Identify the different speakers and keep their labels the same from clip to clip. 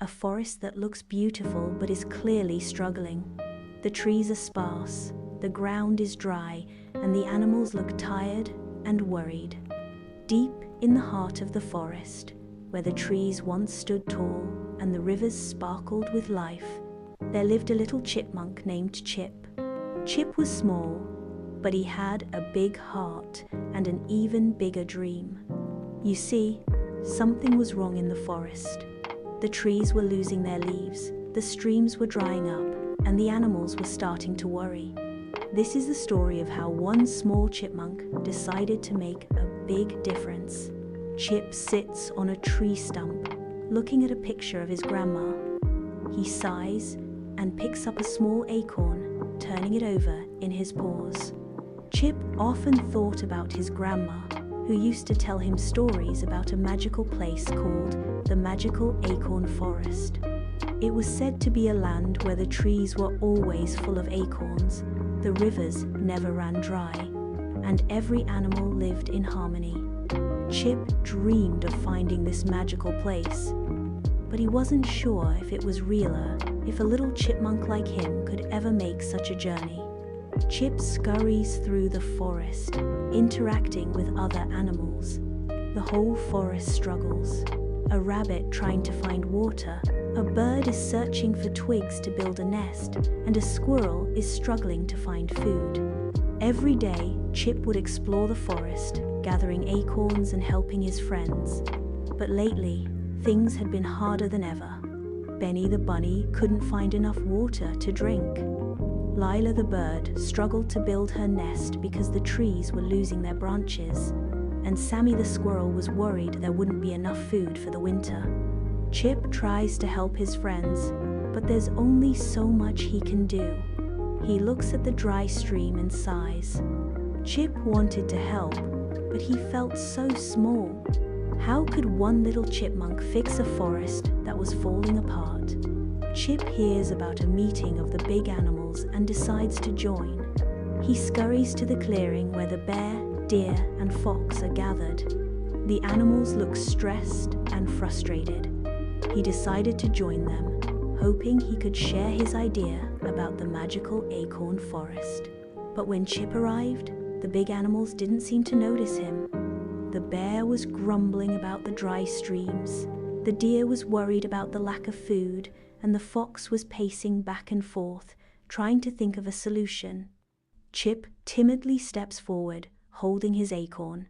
Speaker 1: a forest that looks beautiful but is clearly struggling. The trees are sparse, the ground is dry, and the animals look tired and worried. Deep in the heart of the forest, where the trees once stood tall and the rivers sparkled with life, there lived a little chipmunk named Chip. Chip was small, but he had a big heart and an even bigger dream. You see, something was wrong in the forest. The trees were losing their leaves, the streams were drying up, and the animals were starting to worry. This is the story of how one small chipmunk decided to make a big difference. Chip sits on a tree stump, looking at a picture of his grandma. He sighs and picks up a small acorn, turning it over in his paws. Chip often thought about his grandma, who used to tell him stories about a magical place called the Magical Acorn Forest. It was said to be a land where the trees were always full of acorns, the rivers never ran dry, and every animal lived in harmony. Chip dreamed of finding this magical place, but he wasn't sure if it was real or if a little chipmunk like him could ever make such a journey. Chip scurries through the forest, interacting with other animals. The whole forest struggles. A rabbit trying to find water, a bird is searching for twigs to build a nest, and a squirrel is struggling to find food. Every day, Chip would explore the forest, gathering acorns and helping his friends. But lately, things had been harder than ever. Benny the bunny couldn't find enough water to drink. Lila the bird struggled to build her nest because the trees were losing their branches, and Sammy the squirrel was worried there wouldn't be enough food for the winter. Chip tries to help his friends, but there's only so much he can do. He looks at the dry stream and sighs. Chip wanted to help, but he felt so small. How could one little chipmunk fix a forest that was falling apart? Chip hears about a meeting of the big animals and decides to join. He scurries to the clearing where the bear, deer, and fox are gathered. The animals look stressed and frustrated. He decided to join them, hoping he could share his idea about the Magical Acorn Forest. But when Chip arrived, the big animals didn't seem to notice him. The bear was grumbling about the dry streams, the deer was worried about the lack of food, and the fox was pacing back and forth, trying to think of a solution. Chip timidly steps forward, holding his acorn.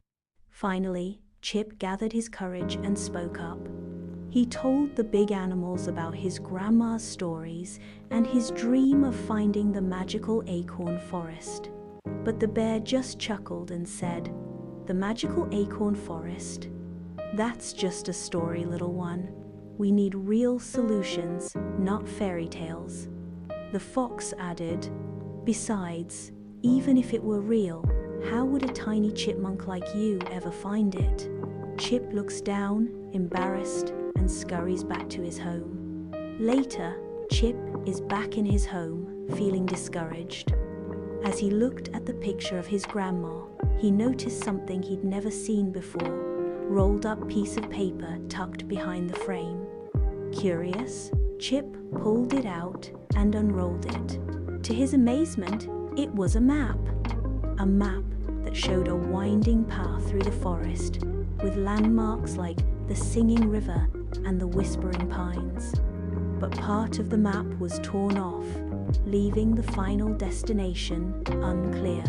Speaker 1: Finally, Chip gathered his courage and spoke up. He told the big animals about his grandma's stories and his dream of finding the Magical Acorn Forest. But the bear just chuckled and said, "The Magical Acorn Forest? That's just a story, little one. We need real solutions, not fairy tales." The fox added, "Besides, even if it were real, how would a tiny chipmunk like you ever find it?" Chip looks down, embarrassed, and scurries back to his home. Later, Chip is back in his home, feeling discouraged. As he looked at the picture of his grandma, he noticed something he'd never seen before, rolled up piece of paper tucked behind the frame. Curious, Chip pulled it out and unrolled it. To his amazement, it was a map. A map that showed a winding path through the forest, with landmarks like the singing river and the whispering pines. But part of the map was torn off, leaving the final destination unclear.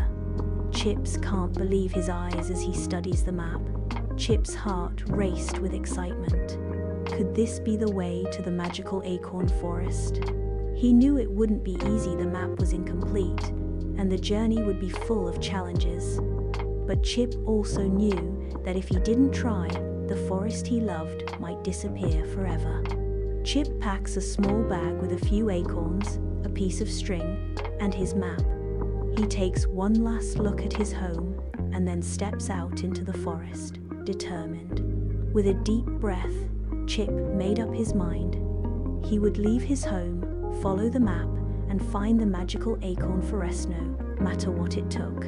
Speaker 1: Chips can't believe his eyes as he studies the map. Chip's heart raced with excitement. Could this be the way to the Magical Acorn Forest? He knew it wouldn't be easy, the map was incomplete, and the journey would be full of challenges. But Chip also knew that if he didn't try, the forest he loved might disappear forever. Chip packs a small bag with a few acorns, a piece of string, and his map. He takes one last look at his home and then steps out into the forest, determined. With a deep breath, Chip made up his mind. He would leave his home, follow the map, and find the Magical Acorn Forest no matter what it took.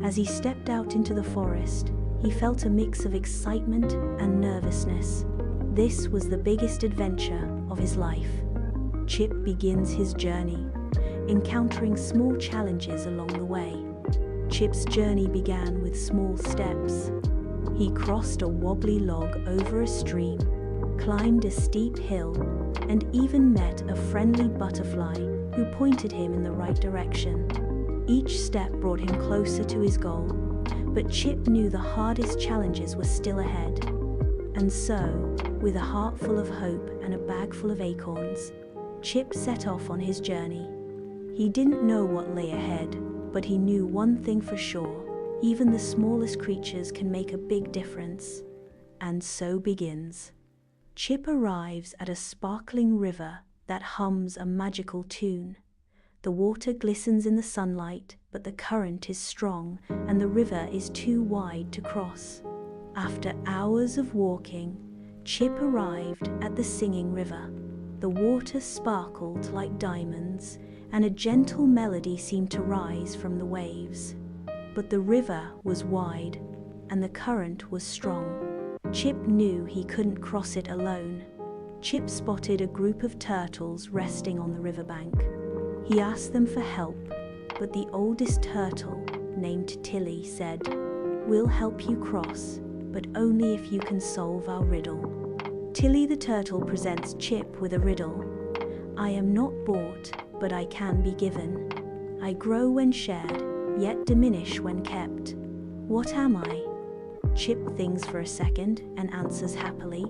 Speaker 1: As he stepped out into the forest, he felt a mix of excitement and nervousness. This was the biggest adventure of his life. Chip begins his journey, encountering small challenges along the way. Chip's journey began with small steps. He crossed a wobbly log over a stream, climbed a steep hill, and even met a friendly butterfly who pointed him in the right direction. Each step brought him closer to his goal, but Chip knew the hardest challenges were still ahead. And so, with a heart full of hope and a bag full of acorns, Chip set off on his journey. He didn't know what lay ahead, but he knew one thing for sure: even the smallest creatures can make a big difference. And so begins. Chip arrives at a sparkling river that hums a magical tune. The water glistens in the sunlight, but the current is strong and the river is too wide to cross. After hours of walking, Chip arrived at the singing river. The water sparkled like diamonds, and a gentle melody seemed to rise from the waves. But the river was wide, and the current was strong. Chip knew he couldn't cross it alone. Chip spotted a group of turtles resting on the riverbank. He asked them for help, but the oldest turtle, named Tilly, said, "We'll help you cross, but only if you can solve our riddle." Tilly the turtle presents Chip with a riddle. "I am not bought, but I can be given. I grow when shared, yet diminish when kept. What am I?" Chip thinks for a second and answers happily,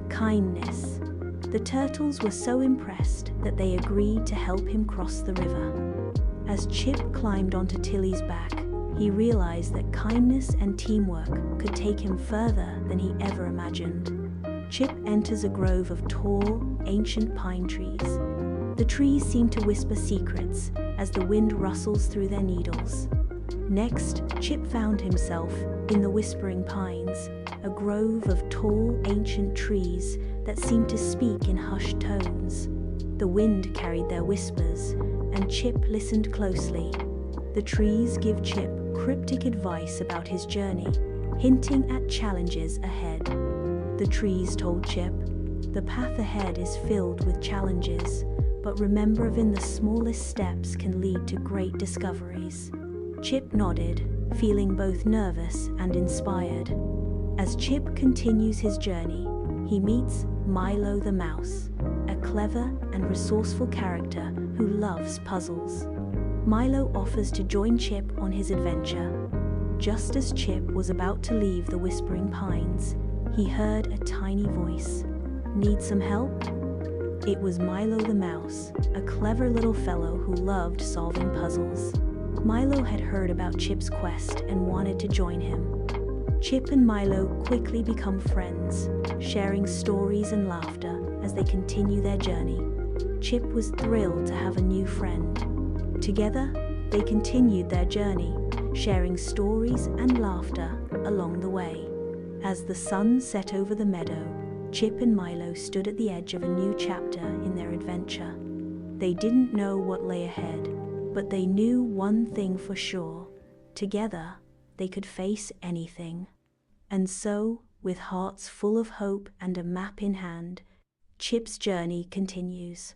Speaker 1: "Kindness." The turtles were so impressed that they agreed to help him cross the river. As Chip climbed onto Tilly's back, he realized that kindness and teamwork could take him further than he ever imagined. Chip enters a grove of tall, ancient pine trees. The trees seem to whisper secrets as the wind rustles through their needles. Next, Chip found himself in the Whispering Pines, a grove of tall, ancient trees that seemed to speak in hushed tones. The wind carried their whispers, and Chip listened closely. The trees give Chip cryptic advice about his journey, hinting at challenges ahead. The trees told Chip, "The path ahead is filled with challenges, but remember, even the smallest steps can lead to great discoveries." Chip nodded, feeling both nervous and inspired. As Chip continues his journey, he meets Milo the mouse, a clever and resourceful character who loves puzzles. Milo offers to join Chip on his adventure. Just as Chip was about to leave the Whispering Pines, he heard a tiny voice. "Need some help?" It was Milo the mouse, a clever little fellow who loved solving puzzles. Milo had heard about Chip's quest and wanted to join him. Chip and Milo quickly become friends, sharing stories and laughter as they continue their journey. Chip was thrilled to have a new friend. Together, they continued their journey, sharing stories and laughter along the way. As the sun set over the meadow, Chip and Milo stood at the edge of a new chapter in their adventure. They didn't know what lay ahead, but they knew one thing for sure: together, they could face anything. And so, with hearts full of hope and a map in hand, Chip's journey continues.